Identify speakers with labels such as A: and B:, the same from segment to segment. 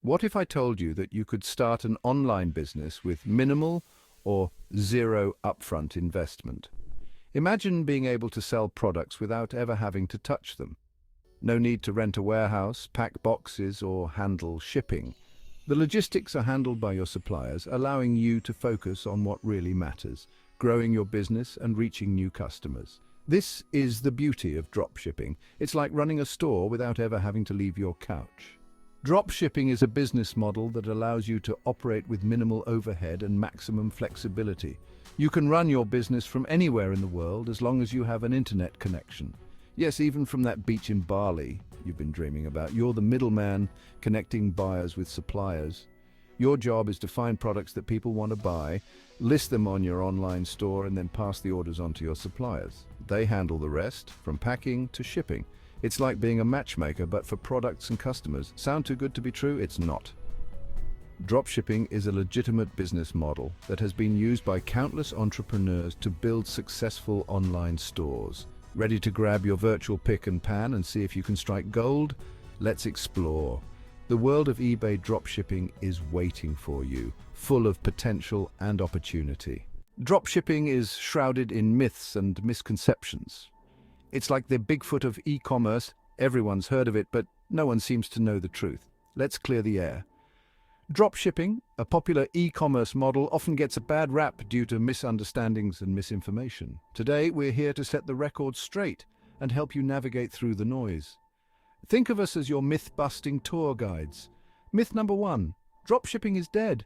A: What if I told you that you could start an online business with minimal or zero upfront investment? Imagine being able to sell products without ever having to touch them. No need to rent a warehouse, pack boxes, or handle shipping. The logistics are handled by your suppliers, allowing you to focus on what really matters, growing your business and reaching new customers. This is the beauty of dropshipping. It's like running a store without ever having to leave your couch. Dropshipping is a business model that allows you to operate with minimal overhead and maximum flexibility. You can run your business from anywhere in the world as long as you have an internet connection. Yes, even from that beach in Bali you've been dreaming about. You're the middleman connecting buyers with suppliers. Your job is to find products that people want to buy, list them on your online store, and then pass the orders on to your suppliers. They handle the rest, from packing to shipping. It's like being a matchmaker, but for products and customers. Sound too good to be true? It's not. Dropshipping is a legitimate business model that has been used by countless entrepreneurs to build successful online stores. Ready to grab your virtual pick and pan and see if you can strike gold? Let's explore. The world of eBay dropshipping is waiting for you, full of potential and opportunity. Dropshipping is shrouded in myths and misconceptions. It's like the Bigfoot of e-commerce. Everyone's heard of it, but no one seems to know the truth. Let's clear the air. Dropshipping, a popular e-commerce model, often gets a bad rap due to misunderstandings and misinformation. Today, we're here to set the record straight and help you navigate through the noise. Think of us as your myth-busting tour guides. Myth number 1, dropshipping is dead.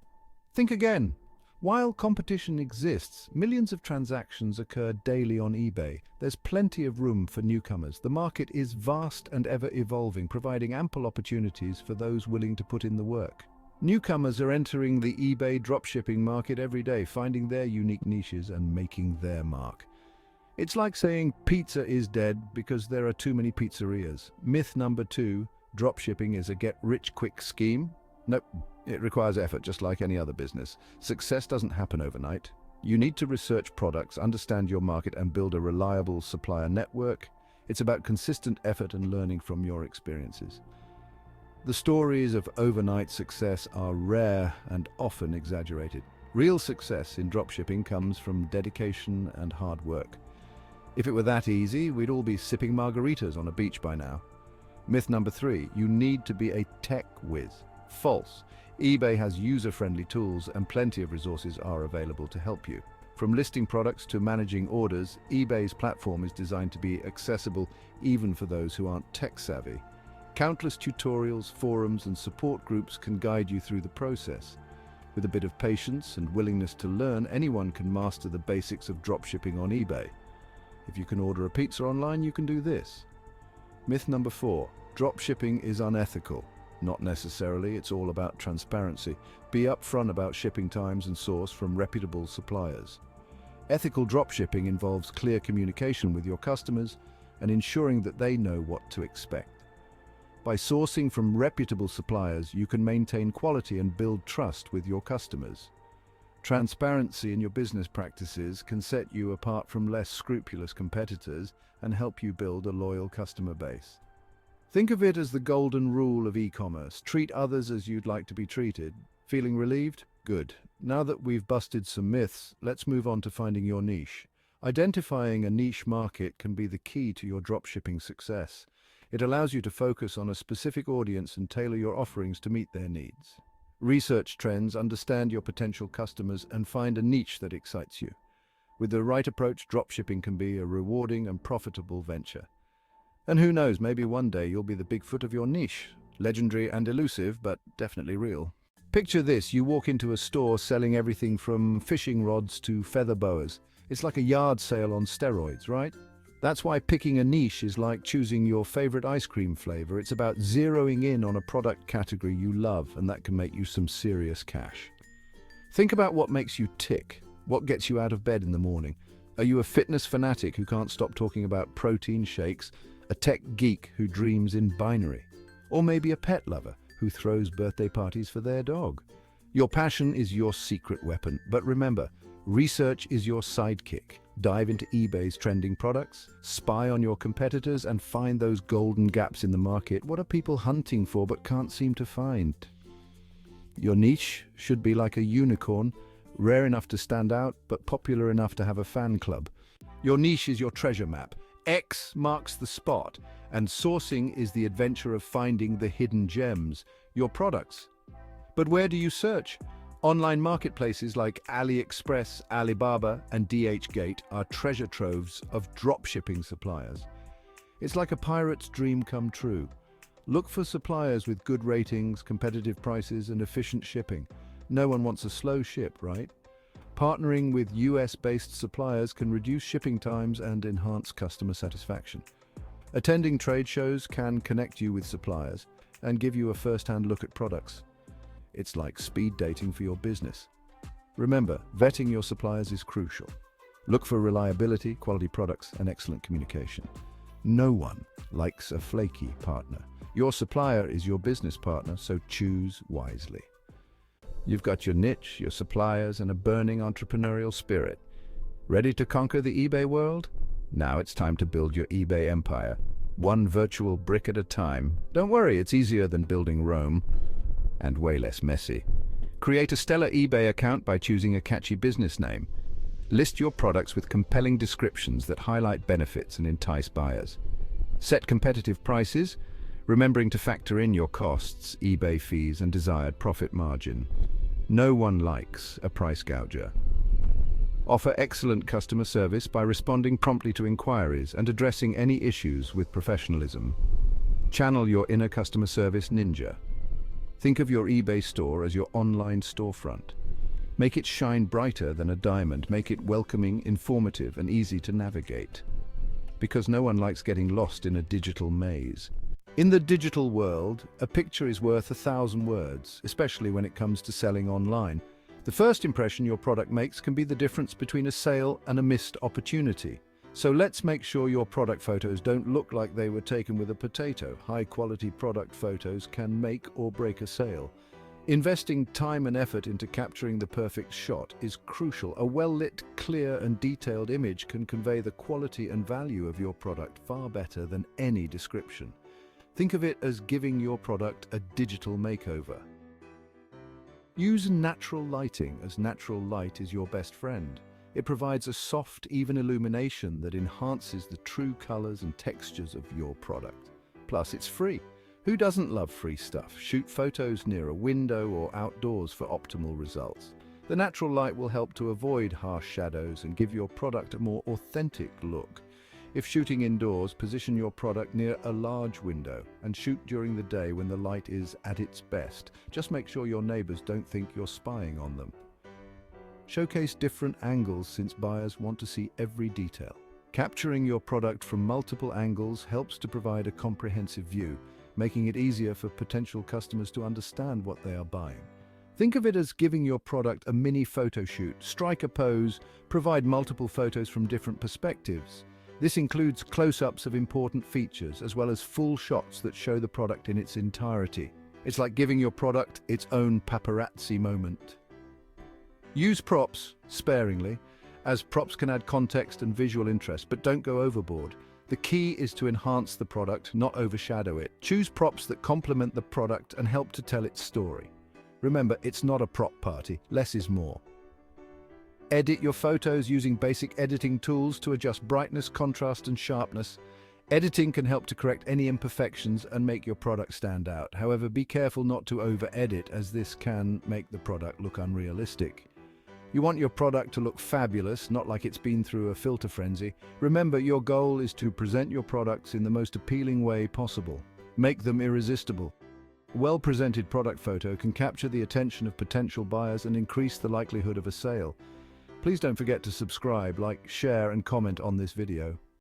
A: Think again. While competition exists, millions of transactions occur daily on eBay. There's plenty of room for newcomers. The market is vast and ever evolving, providing ample opportunities for those willing to put in the work. Newcomers are entering the eBay dropshipping market every day, finding their unique niches and making their mark. It's like saying pizza is dead because there are too many pizzerias. Myth number 2, dropshipping is a get-rich-quick scheme. Nope, it requires effort just like any other business. Success doesn't happen overnight. You need to research products, understand your market, and build a reliable supplier network. It's about consistent effort and learning from your experiences. The stories of overnight success are rare and often exaggerated. Real success in dropshipping comes from dedication and hard work. If it were that easy, we'd all be sipping margaritas on a beach by now. Myth number 3, you need to be a tech whiz. False. eBay has user-friendly tools and plenty of resources are available to help you. From listing products to managing orders, eBay's platform is designed to be accessible even for those who aren't tech-savvy. Countless tutorials, forums, and support groups can guide you through the process. With a bit of patience and willingness to learn, anyone can master the basics of dropshipping on eBay. If you can order a pizza online, you can do this. Myth number 4, dropshipping is unethical. Not necessarily, it's all about transparency. Be upfront about shipping times and source from reputable suppliers. Ethical dropshipping involves clear communication with your customers and ensuring that they know what to expect. By sourcing from reputable suppliers, you can maintain quality and build trust with your customers. Transparency in your business practices can set you apart from less scrupulous competitors and help you build a loyal customer base. Think of it as the golden rule of e-commerce. Treat others as you'd like to be treated. Feeling relieved? Good. Now that we've busted some myths, let's move on to finding your niche. Identifying a niche market can be the key to your dropshipping success. It allows you to focus on a specific audience and tailor your offerings to meet their needs. Research trends, understand your potential customers, and find a niche that excites you. With the right approach, dropshipping can be a rewarding and profitable venture. And who knows, maybe one day you'll be the Bigfoot of your niche. Legendary and elusive, but definitely real. Picture this, you walk into a store selling everything from fishing rods to feather boas. It's like a yard sale on steroids, right? That's why picking a niche is like choosing your favorite ice cream flavor. It's about zeroing in on a product category you love, and that can make you some serious cash. Think about what makes you tick. What gets you out of bed in the morning? Are you a fitness fanatic who can't stop talking about protein shakes? A tech geek who dreams in binary? Or maybe a pet lover who throws birthday parties for their dog? Your passion is your secret weapon, but remember, research is your sidekick. Dive into eBay's trending products, spy on your competitors, and find those golden gaps in the market. What are people hunting for but can't seem to find? Your niche should be like a unicorn, rare enough to stand out, but popular enough to have a fan club. Your niche is your treasure map. X marks the spot, and sourcing is the adventure of finding the hidden gems, your products. But where do you search? Online marketplaces like AliExpress, Alibaba, and DHgate are treasure troves of dropshipping suppliers. It's like a pirate's dream come true. Look for suppliers with good ratings, competitive prices, and efficient shipping. No one wants a slow ship, right? Partnering with US-based suppliers can reduce shipping times and enhance customer satisfaction. Attending trade shows can connect you with suppliers and give you a first-hand look at products. It's like speed dating for your business. Remember, vetting your suppliers is crucial. Look for reliability, quality products, and excellent communication. No one likes a flaky partner. Your supplier is your business partner, so choose wisely. You've got your niche, your suppliers, and a burning entrepreneurial spirit. Ready to conquer the eBay world? Now it's time to build your eBay empire, one virtual brick at a time. Don't worry, it's easier than building Rome, and way less messy. Create a stellar eBay account by choosing a catchy business name. List your products with compelling descriptions that highlight benefits and entice buyers. Set competitive prices, remembering to factor in your costs, eBay fees, and desired profit margin. No one likes a price gouger. Offer excellent customer service by responding promptly to inquiries and addressing any issues with professionalism. Channel your inner customer service ninja. Think of your eBay store as your online storefront. Make it shine brighter than a diamond. Make it welcoming, informative, and easy to navigate. Because no one likes getting lost in a digital maze. In the digital world, a picture is worth 1,000 words, especially when it comes to selling online. The first impression your product makes can be the difference between a sale and a missed opportunity. So let's make sure your product photos don't look like they were taken with a potato. High-quality product photos can make or break a sale. Investing time and effort into capturing the perfect shot is crucial. A well-lit, clear, and detailed image can convey the quality and value of your product far better than any description. Think of it as giving your product a digital makeover. Use natural lighting, as natural light is your best friend. It provides a soft, even illumination that enhances the true colors and textures of your product. Plus, it's free. Who doesn't love free stuff? Shoot photos near a window or outdoors for optimal results. The natural light will help to avoid harsh shadows and give your product a more authentic look. If shooting indoors, position your product near a large window and shoot during the day when the light is at its best. Just make sure your neighbors don't think you're spying on them. Showcase different angles since buyers want to see every detail. Capturing your product from multiple angles helps to provide a comprehensive view, making it easier for potential customers to understand what they are buying. Think of it as giving your product a mini photo shoot. Strike a pose, provide multiple photos from different perspectives. This includes close-ups of important features, as well as full shots that show the product in its entirety. It's like giving your product its own paparazzi moment. Use props sparingly, as props can add context and visual interest, but don't go overboard. The key is to enhance the product, not overshadow it. Choose props that complement the product and help to tell its story. Remember, it's not a prop party. Less is more. Edit your photos using basic editing tools to adjust brightness, contrast, and sharpness. Editing can help to correct any imperfections and make your product stand out. However, be careful not to over-edit, as this can make the product look unrealistic. You want your product to look fabulous, not like it's been through a filter frenzy. Remember, your goal is to present your products in the most appealing way possible. Make them irresistible. A well-presented product photo can capture the attention of potential buyers and increase the likelihood of a sale. Please don't forget to subscribe, like, share, and comment on this video.